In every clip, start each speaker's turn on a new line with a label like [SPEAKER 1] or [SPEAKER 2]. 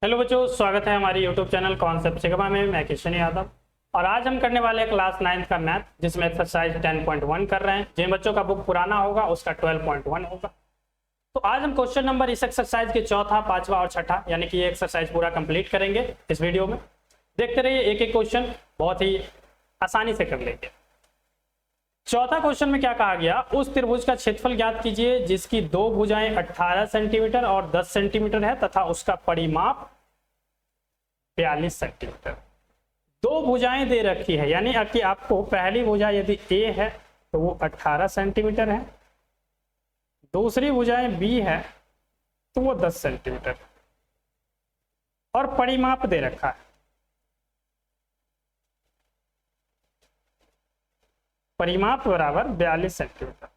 [SPEAKER 1] Hello बच्चों, स्वागत है हमारे यूट्यूब चैनल कॉन्सेप्ट सिग्मा में। मैं किशन यादव और आज हम करने वाले हैं क्लास 9 का मैथ, जिसमें एक्सरसाइज 10.1 कर रहे हैं। जिन बच्चों का बुक पुराना होगा उसका 12.1 होगा। तो आज हम क्वेश्चन नंबर इस एक्सरसाइज के चौथा, पांचवा और छठा यानी कि ये एक्सरसाइज पूरा कंप्लीट करेंगे इस वीडियो में। देखते रहिए, एक एक क्वेश्चन बहुत ही आसानी से कर लेंगे। चौथा क्वेश्चन में क्या कहा गया, उस त्रिभुज का क्षेत्रफल ज्ञात कीजिए जिसकी दो भुजाएं 18 सेंटीमीटर और 10 सेंटीमीटर है तथा उसका परिमाप 42 सेंटीमीटर। दो भुजाएं दे रखी है, यानी कि आपको पहली भुजा यदि ए है तो वो 18 सेंटीमीटर है, दूसरी भुजाएं बी है तो वो 10 सेंटीमीटर और परिमाप दे रखा है। परिमाप बराबर 42 सेंटीमीटर।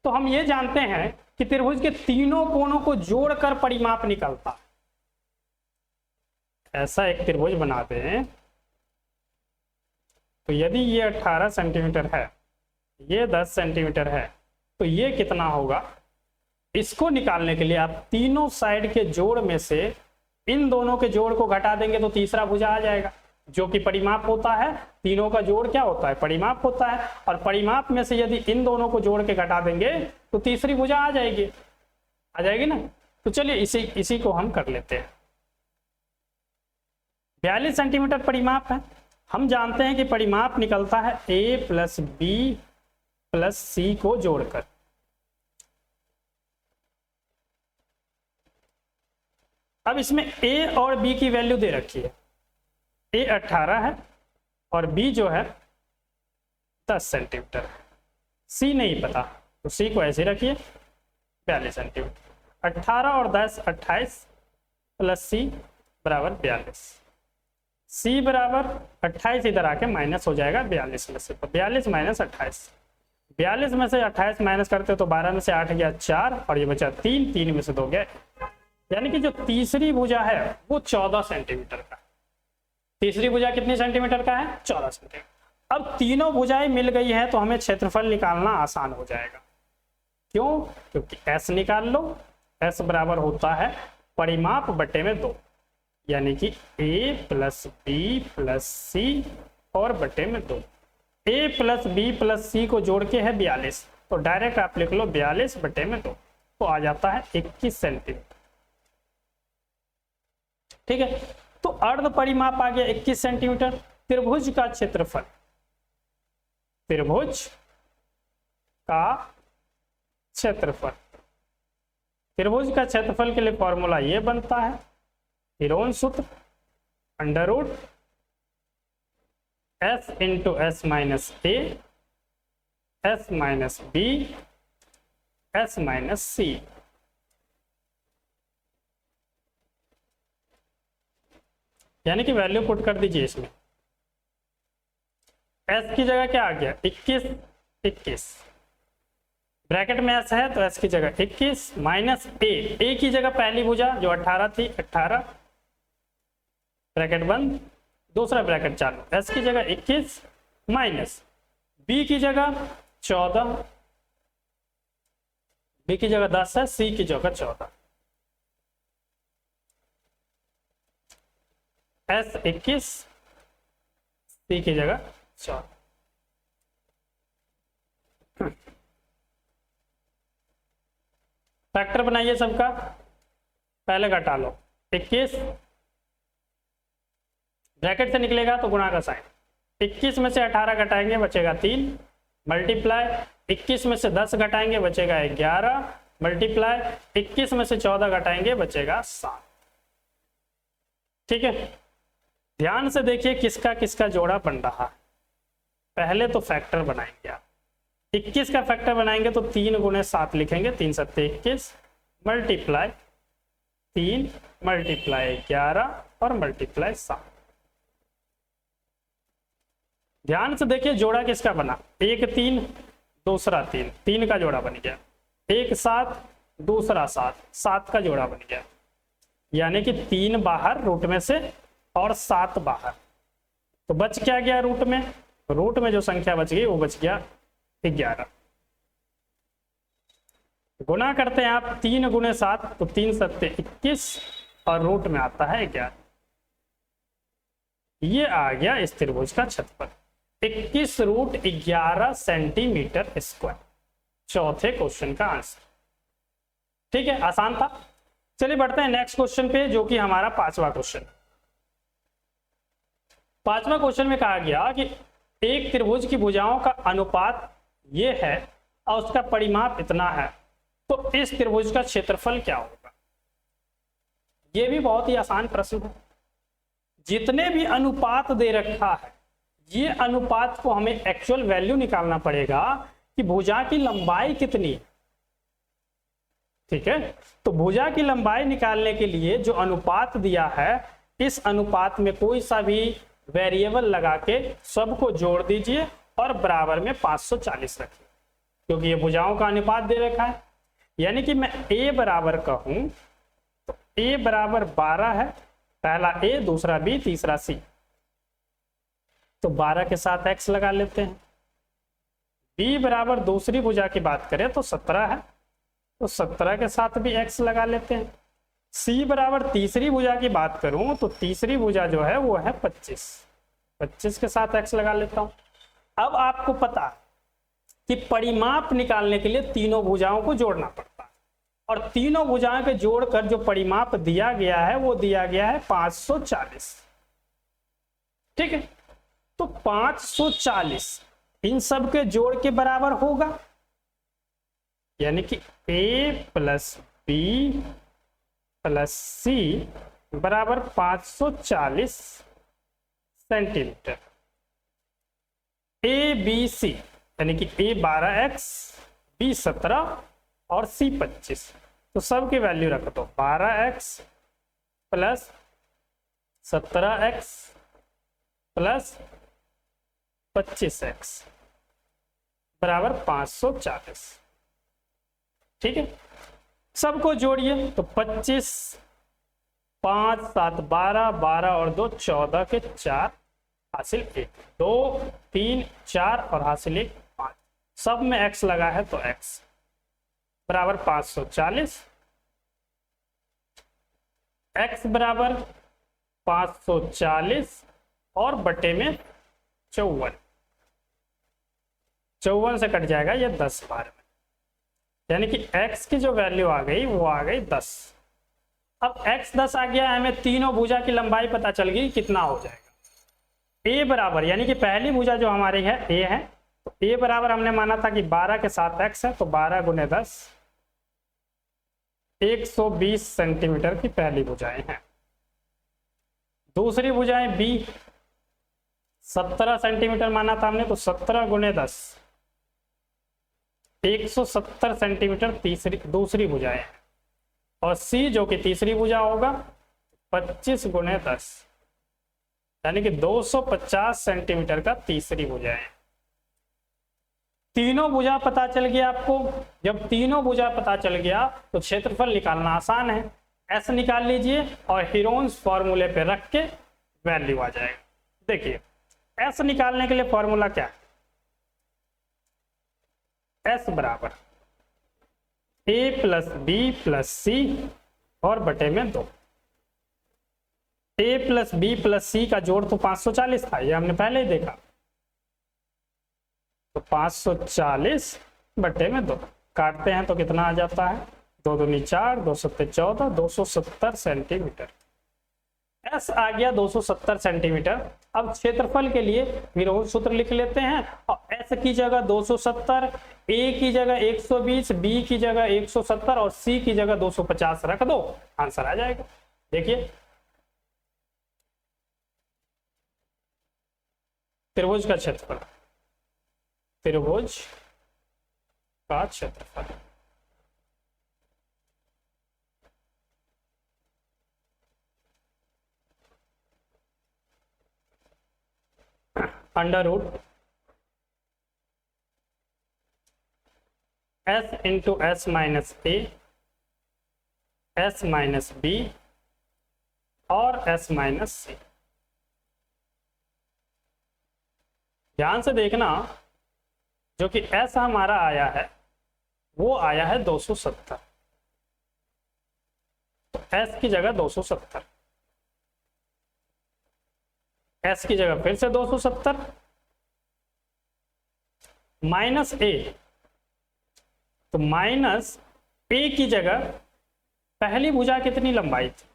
[SPEAKER 1] तो हम ये जानते हैं कि त्रिभुज के तीनों कोणों को जोड़कर परिमाप निकलता है। ऐसा एक त्रिभुज बनाते हैं तो यदि ये 18 सेंटीमीटर है, ये 10 सेंटीमीटर है, तो ये कितना होगा। इसको निकालने के लिए आप तीनों साइड के जोड़ में से इन दोनों के जोड़ को घटा देंगे तो तीसरा भुजा आ जाएगा, जो कि परिमाप होता है। तीनों का जोड़ क्या होता है, परिमाप होता है। और परिमाप में से यदि इन दोनों को जोड़ के घटा देंगे तो तीसरी भुजा आ जाएगी ना। तो चलिए इसी को हम कर लेते हैं। 42 सेंटीमीटर परिमाप है। हम जानते हैं कि परिमाप निकलता है a प्लस बी प्लस सी को जोड़कर। अब इसमें a और b की वैल्यू दे रखी है। a 18 है और b जो है 10 सेंटीमीटर है। c नहीं पता तो c को ऐसे रखिए 42 सेंटीमीटर। 18 और 10 28 प्लस c बराबर 42। c बराबर 28 इधर आके माइनस हो जाएगा 42 में से, तो 42 माइनस 28। 42 में से 28 माइनस करते तो 12 में से 8 गया 4 और ये बचा 3, 3 में से 2 गया, यानी कि जो तीसरी भुजा है वो 14 सेंटीमीटर का। तीसरी भुजा कितनी सेंटीमीटर का है, 14 सेंटीमीटर। अब तीनों भुजाएं मिल गई है तो हमें क्षेत्रफल निकालना आसान हो जाएगा। क्यों? क्योंकि s निकाल लो। s बराबर होता है परिमाप बटे में 2, यानी कि a प्लस बी प्लस सी और बटे में 2। a प्लस बी प्लस सी को जोड़ के है 42, तो डायरेक्ट आप लिख लो 42 बटे में 2, तो आ जाता है 21 सेंटीमीटर। ठीक है, तो अर्ध परिमाप आ गया 21 सेंटीमीटर। त्रिभुज का क्षेत्रफल, त्रिभुज का क्षेत्रफल, त्रिभुज का क्षेत्रफल के लिए फॉर्मूला ये बनता है, हीरोन सूत्र, under root s into S minus A, S minus B, S minus C. यानी कि वैल्यू पुट कर दीजिए इसमें। s की जगह क्या आ गया, 21 ब्रैकेट में s है तो s की जगह 21 माइनस a की जगह पहली भुजा जो 18 थी 18 ब्रैकेट बंद, दूसरा ब्रैकेट चालू, s की जगह 21 माइनस b की जगह 14, b की जगह 10 है, c की जगह 14, s 21 c की जगह 14। फैक्टर बनाइए सबका, पहले घटा लो। 21 ब्रैकेट से निकलेगा तो गुणा का साइन, 21 में से 18 घटाएंगे बचेगा 3, मल्टीप्लाई 21 में से 10 घटाएंगे बचेगा 11, मल्टीप्लाई 21 में से 14 घटाएंगे बचेगा 7। ठीक है, ध्यान से देखिए किसका किसका जोड़ा बन रहा है। पहले तो फैक्टर बनाएंगे आप, 21 का फैक्टर बनाएंगे तो 3 गुणे 7 लिखेंगे, 3 सत्ते 21, मल्टीप्लाई 3 मल्टीप्लाई 11 और मल्टीप्लाई 7। ध्यान से देखिए जोड़ा किसका बना, एक 3 दूसरा 3, 3 का जोड़ा बन गया, एक 7 दूसरा 7, 7 का जोड़ा बन गया, यानी कि 3 बाहर रूट में से और 7 बाहर, तो बच क्या गया रूट में जो संख्या बच गई वो बच गया 11। गुना करते हैं आप 3 गुने 7 तो 3 सत्ते 21 और रूट में आता है 11। ये आ गया इस त्रिभुज का क्षेत्रफल 21 रूट 11 सेंटीमीटर स्क्वायर। चौथे क्वेश्चन का आंसर। ठीक है, आसान था। चलिए बढ़ते हैं नेक्स्ट क्वेश्चन पे, जो कि हमारा 5वां क्वेश्चन। 5वां क्वेश्चन में कहा गया कि एक त्रिभुज की भुजाओं का अनुपात ये है और उसका परिमाप इतना है, तो इस त्रिभुज का क्षेत्रफल क्या होगा। यह भी बहुत ही आसान प्रश्न है। जितने भी अनुपात दे रखा है, ये अनुपात को हमें एक्चुअल वैल्यू निकालना पड़ेगा कि भुजा की लंबाई कितनी है। ठीक है, तो भुजा की लंबाई निकालने के लिए जो अनुपात दिया है, इस अनुपात में कोई सा भी वेरिएबल लगा के सबको जोड़ दीजिए और बराबर में 540 रखिए, क्योंकि ये भुजाओं का अनुपात दे रखा है। यानी कि मैं a बराबर कहूं तो a बराबर 12 है, पहला a, दूसरा b, तीसरा c। तो 12 के साथ x लगा लेते हैं। b बराबर दूसरी भुजा की बात करें तो 17 है, तो 17 के साथ भी x लगा लेते हैं। c बराबर तीसरी भुजा की बात करूं तो तीसरी भुजा जो है वो है 25, 25 के साथ x लगा लेता हूं। अब आपको पता कि परिमाप निकालने के लिए तीनों भुजाओं को जोड़ना पड़ता है, और तीनों भुजाओं के जोड़कर जो परिमाप दिया गया है वो दिया गया है 540। ठीक है, तो 540 इन सब के जोड़ के बराबर होगा, यानी कि a plus b plus c बराबर 540 सेंटीमीटर। a b c यानी कि a 12x, b 17 और c 25। तो सब की वैल्यू रख दो, 12x plus 17x plus 25x बराबर 540। ठीक है, सबको जोड़िए तो 25, 5 7 12, 12 और 2 14 के 4 हासिल 1, 2 3 4 और हासिल 1 5। सब में x लगा है तो x बराबर 540। x बराबर 540 और बटे में 54, 54 से कट जाएगा ये 10 बार में, यानी कि x की जो वैल्यू आ गई वो आ गई 10। अब x 10 आ गया, हमें तीनों भुजा की लंबाई पता चल गई, कितना हो जाएगा। a बराबर, यानी कि पहली भुजा जो हमारी है a है, तो a बराबर हमने माना था कि 12 के साथ x है, तो 12 गुने 10 120 सेंटीमीटर की पहली भुजाएं हैं। दूसरी भुजाएं b 17 सेंटीमीटर माना था हमने, तो 17 गुने 10 170 सेंटीमीटर दूसरी भुजाएं हैं। और c जो कि तीसरी भुजा होगा 25 गुने 10 यानी कि 250 सेंटीमीटर का तीसरी भुजा है। तीनों भुजा पता चल गया आपको। जब तीनों भुजा पता चल गया तो क्षेत्रफल निकालना आसान है। एस निकाल लीजिए और हीरोन्स फॉर्मूले पे रख के वैल्यू आ जाएगा। देखिए एस निकालने के लिए फॉर्मूला क्या है, एस बराबर a प्लस बी प्लस सी और बटे में 2। a प्लस बी प्लस सी का जोड़ तो 540 था, ये हमने पहले ही देखा, तो 540 बटे में 2 काटते हैं तो कितना आ जाता है, 2 दूनी 4, 2 सत्ते 14, 270 सेंटीमीटर। एस आ गया 270 सेंटीमीटर। अब क्षेत्रफल के लिए विरोध सूत्र लिख लेते हैं और एस की जगह 270, ए की जगह 120, बी की जगह 170 और सी की जगह 250 रख दो, आंसर आ जाएगा। देखिए त्रिभुज का क्षेत्रफल, त्रिभुज का क्षेत्रफल under root S into S minus A, S minus B और एस माइनस सी। ध्यान से देखना, जो कि एस हमारा आया है वो आया है 270। तो एस की जगह 270, एस की जगह फिर से 270 माइनस ए। तो माइनस ए की जगह पहली भुजा कितनी लंबाई थी,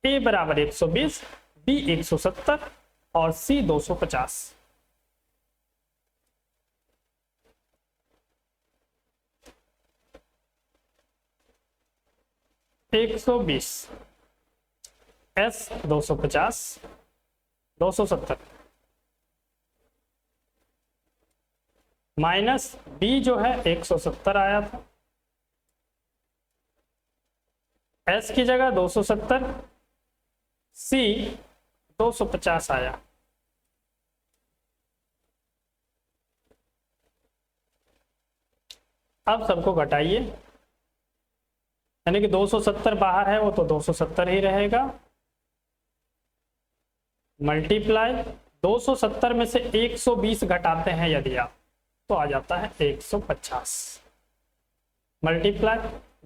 [SPEAKER 1] ए बराबर 120, बी 170 और सी 250। 120, एस 250, 270 माइनस बी जो है 170 आया था, एस की जगह 270, सी 250 आया। अब सबको घटाइए, यानी कि 270 बाहर है वो तो 270 ही रहेगा, मल्टीप्लाई 270 में से 120 घटाते हैं यदि आप तो आ जाता है 150, मल्टीप्लाई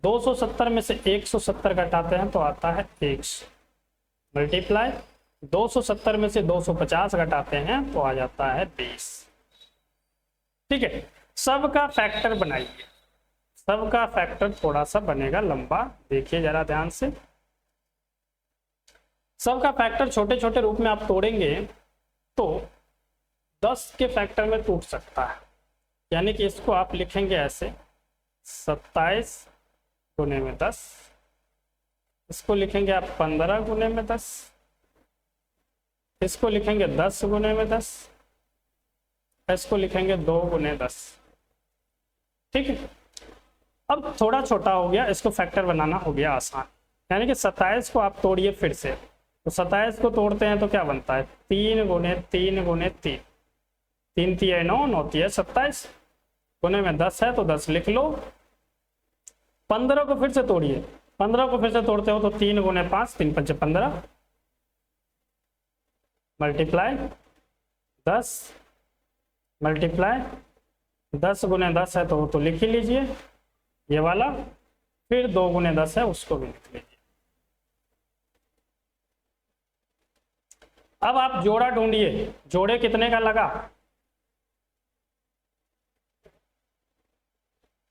[SPEAKER 1] 270 में से 170 घटाते हैं तो आता है 100, मल्टीप्लाई 270 में से 250 घटाते हैं तो आ जाता है 20। ठीक है, सबका फैक्टर बनाइए, सबका फैक्टर थोड़ा सा बनेगा लंबा, देखिए जरा ध्यान से। सबका फैक्टर छोटे छोटे रूप में आप तोड़ेंगे तो 10 के फैक्टर में टूट सकता है, यानी कि इसको आप लिखेंगे ऐसे 27 गुने में 10, इसको लिखेंगे आप 15 गुने में 10, इसको लिखेंगे 10 गुने में 10, इसको लिखेंगे 2 गुने 10। ठीक है, अब थोड़ा छोटा हो गया, इसको फैक्टर बनाना हो गया आसान, यानी कि 27 को आप तोड़िए फिर से, तो 27 को तोड़ते हैं तो क्या बनता है 3 गुने 3 गुने 3, 3 3 9, 9 3 27, गुने में 10 है तो 10 लिख लो। 15 को फिर से तोड़िए, 15 को फिर से तोड़ते हो तो 3 गुने 5, 3 5 15, मल्टीप्लाई 10, मल्टीप्लाई 10 गुने 10 है तो लिख ही लीजिए ये वाला, फिर 2 गुने 10 है उसको भी लिख लीजिए। अब आप जोड़ा ढूंढिए, जोड़े कितने का लगा,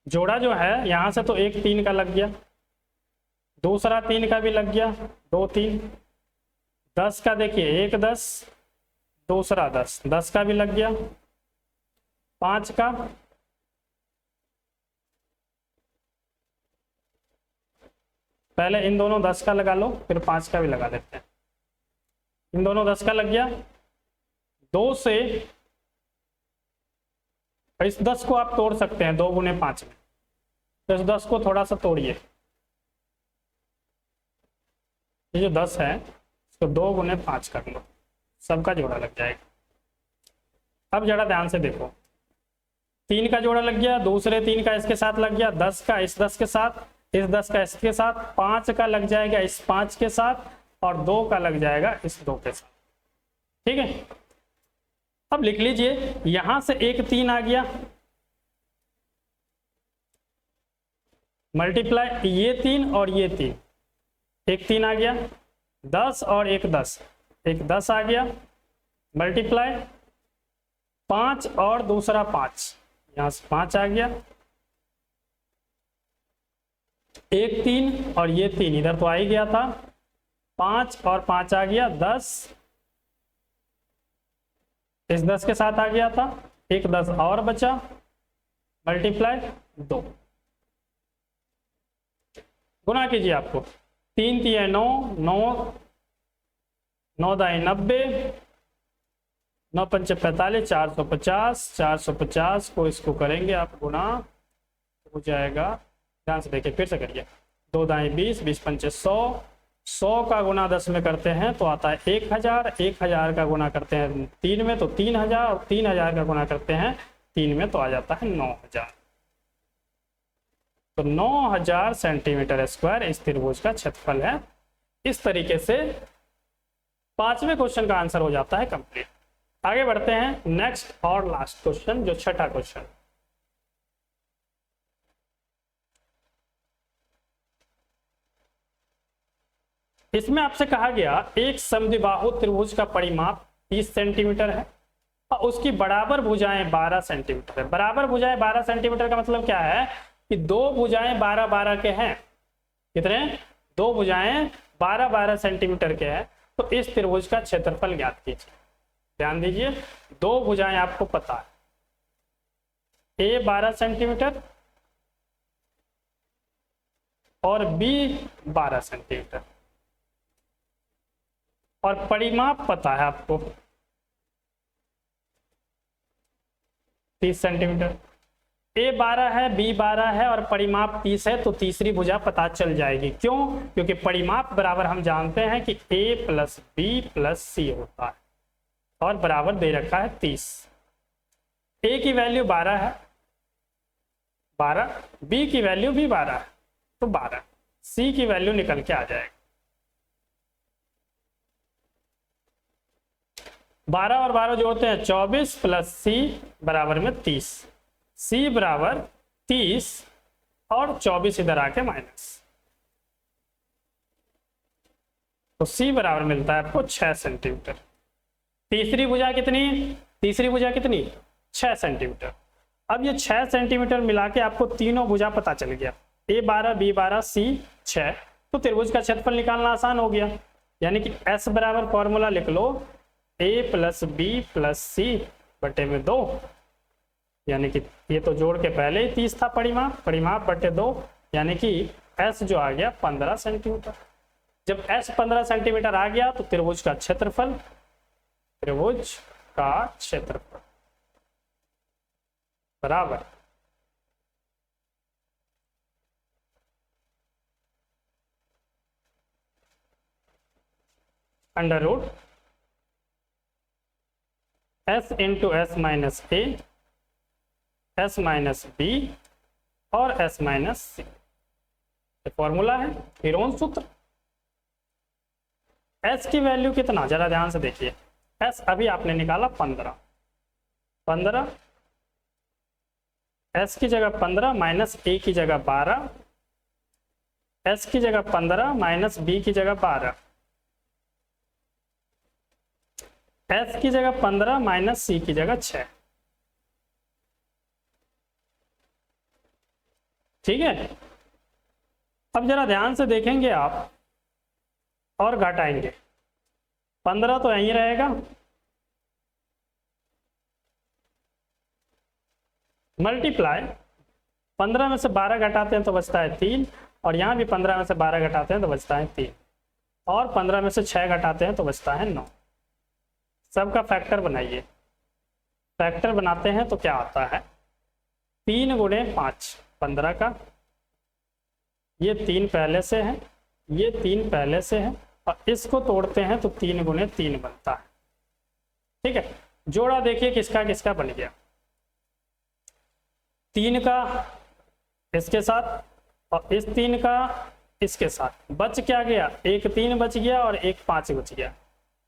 [SPEAKER 1] जोड़ा जो है यहां से तो एक 3 का लग गया, दूसरा 3 का भी लग गया, 2 3, 10 का देखिए 1 10, दूसरा 10, 10 का भी लग गया, 5 का, पहले इन दोनों 10 का लगा लो फिर 5 का भी लगा लेते हैं, इन दोनों 10 का लग गया, 2 से इस 10 को आप तोड़ सकते हैं 2 गुने 5 में, तो इस 10 को थोड़ा सा तोड़िए, ये जो 10 है इसको 2 गुने 5 कर लो, सबका जोड़ा लग जाएगा। अब जरा ध्यान से देखो, 3 का जोड़ा लग गया, दूसरे 3 का इसके साथ लग गया, 10 का इस 10 के साथ, इस 10 का इसके साथ, 5 का लग जाएगा इस 5 के साथ और 2 का लग जाएगा इस 2 के साथ। ठीक है, अब लिख लीजिए, यहां से एक 3 आ गया, मल्टीप्लाई ये 3 और ये 3, एक 3 आ गया, 10 और एक 10, एक 10 आ गया, मल्टीप्लाई 5 और दूसरा 5, यहां से 5 आ गया, एक 3 और ये 3 इधर तो आ ही गया था, 5 और 5 आ गया 10, इस 10 के साथ आ गया था, एक 10 और बचा, मल्टीप्लाई 2, गुना कीजिए, आपको 3 3 9, 9 9 दाई 90, 9 पंचे 45, 450, 450 को इसको करेंगे आप गुना, हो जाएगा, ध्यान से देखिए फिर से करिए, 2 दाई 20, 20 पंचे 100, 100 का गुना 10 में करते हैं तो आता है 1000, 1000 का गुना करते हैं 3 में तो 3000, और 3000 का गुना करते हैं 3 में तो आ जाता है 9000। तो 9000 सेंटीमीटर स्क्वायर इस त्रिभुज का क्षेत्रफल है। इस तरीके से 5वें क्वेश्चन का आंसर हो जाता है कंप्लीट। आगे बढ़ते हैं नेक्स्ट और लास्ट क्वेश्चन, जो छठा क्वेश्चन। इसमें आपसे कहा गया एक समद्विबाहु त्रिभुज का परिमाप 30 सेंटीमीटर है और उसकी बराबर भुजाएं 12 सेंटीमीटर है। बराबर भुजाएं 12 सेंटीमीटर का मतलब क्या है कि दो भुजाएं 12-12 के हैं। कितने? दो भुजाएं 12-12 सेंटीमीटर के हैं। तो इस त्रिभुज का क्षेत्रफल ज्ञात कीजिए। ध्यान दीजिए, दो भुजाएं आपको पता है, ए 12 सेंटीमीटर और बी 12 सेंटीमीटर, और परिमाप पता है आपको 30 सेंटीमीटर। ए 12 है, बी 12 है और परिमाप 30 है, तो तीसरी भुजा पता चल जाएगी। क्यों? क्योंकि परिमाप बराबर हम जानते हैं कि ए प्लस बी प्लस सी होता है और बराबर दे रखा है 30। ए की वैल्यू 12 है, 12, बी की वैल्यू भी 12 है तो 12, सी की वैल्यू निकल के आ जाएगी। 12 और 12 जोड़ते हैं 24 प्लस सी बराबर में 30, सी बराबर 30 और 24 इधर आके माइनस, तो सी बराबर मिलता है आपको 6 सेंटीमीटर। तीसरी भुजा कितनी? तीसरी भुजा कितनी? 6 सेंटीमीटर। अब ये 6 सेंटीमीटर मिला के आपको तीनों भुजा पता चल गया, ए 12, बी 12, सी 6, तो त्रिभुज का क्षेत्रफल निकालना आसान हो गया। यानी कि S बराबर फॉर्मूला लिख लो, ए प्लस बी प्लस सी बटे में 2, यानी कि ये तो जोड़ के पहले ही 30 था परिमाप, परिमाप बटे 2, यानी कि S जो आ गया 15 सेंटीमीटर। जब S 15 सेंटीमीटर आ गया तो त्रिभुज का क्षेत्रफल, त्रिभुज का क्षेत्रफल बराबर under root S into S minus A, S minus B और S माइनस सी, फॉर्मूला है हीरोन सूत्र। S की वैल्यू कितना, जरा ध्यान से देखिए, S अभी आपने निकाला 15, 15, S की जगह 15 माइनस ए की जगह 12, S की जगह 15 माइनस बी की जगह 12, S की जगह 15 माइनस सी की जगह 6। ठीक है, अब जरा ध्यान से देखेंगे आप और घटाएंगे, 15 तो यहीं रहेगा, मल्टीप्लाई 15 में से 12 घटाते हैं तो बचता है 3, और यहाँ भी 15 में से 12 घटाते हैं तो बचता है 3, और 15 में से 6 घटाते हैं तो बचता है 9। सबका फैक्टर बनाइए, फैक्टर बनाते हैं तो क्या आता है, 3 गुणे 5 15 का, ये 3 पहले से है, ये 3 पहले से है, और इसको तोड़ते हैं तो 3 गुणे 3 बनता है। ठीक है, जोड़ा देखिए किसका किसका बन गया, 3 का इसके साथ और इस 3 का इसके साथ, बच क्या गया, एक 3 बच गया और एक 5 बच गया,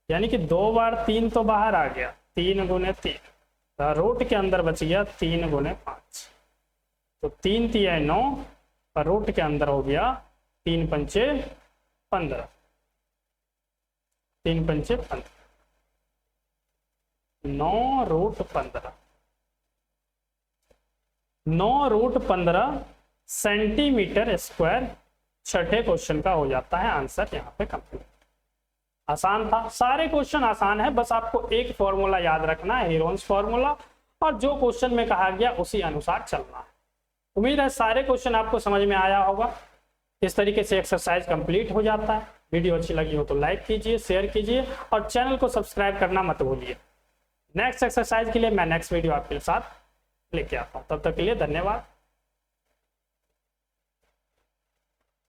[SPEAKER 1] यानी कि 2 बार 3 तो बाहर आ गया, 3 गुणे 3, रूट के अंदर बच गया 3 गुणे 5, तो 3 3 9 और रूट के अंदर हो गया 3 पंचे 15, 3 पंचे 15, 9 रूट 15, 9 रूट 15 सेंटीमीटर स्क्वायर छठे क्वेश्चन का हो जाता है आंसर यहाँ पे कंप्लीट। आसान था, सारे क्वेश्चन आसान है, बस आपको एक फॉर्मूला याद रखना है, हीरोन्स फॉर्मूला, और जो क्वेश्चन में कहा गया उसी अनुसार चलना है। उम्मीद है सारे क्वेश्चन आपको समझ में आया होगा। इस तरीके से एक्सरसाइज कंप्लीट हो जाता है। वीडियो अच्छी लगी हो तो लाइक कीजिए, शेयर कीजिए और चैनल को सब्सक्राइब करना मत भूलिए। नेक्स्ट एक्सरसाइज के लिए मैं नेक्स्ट वीडियो आपके साथ लेके आता हूँ, तब तक के लिए धन्यवाद।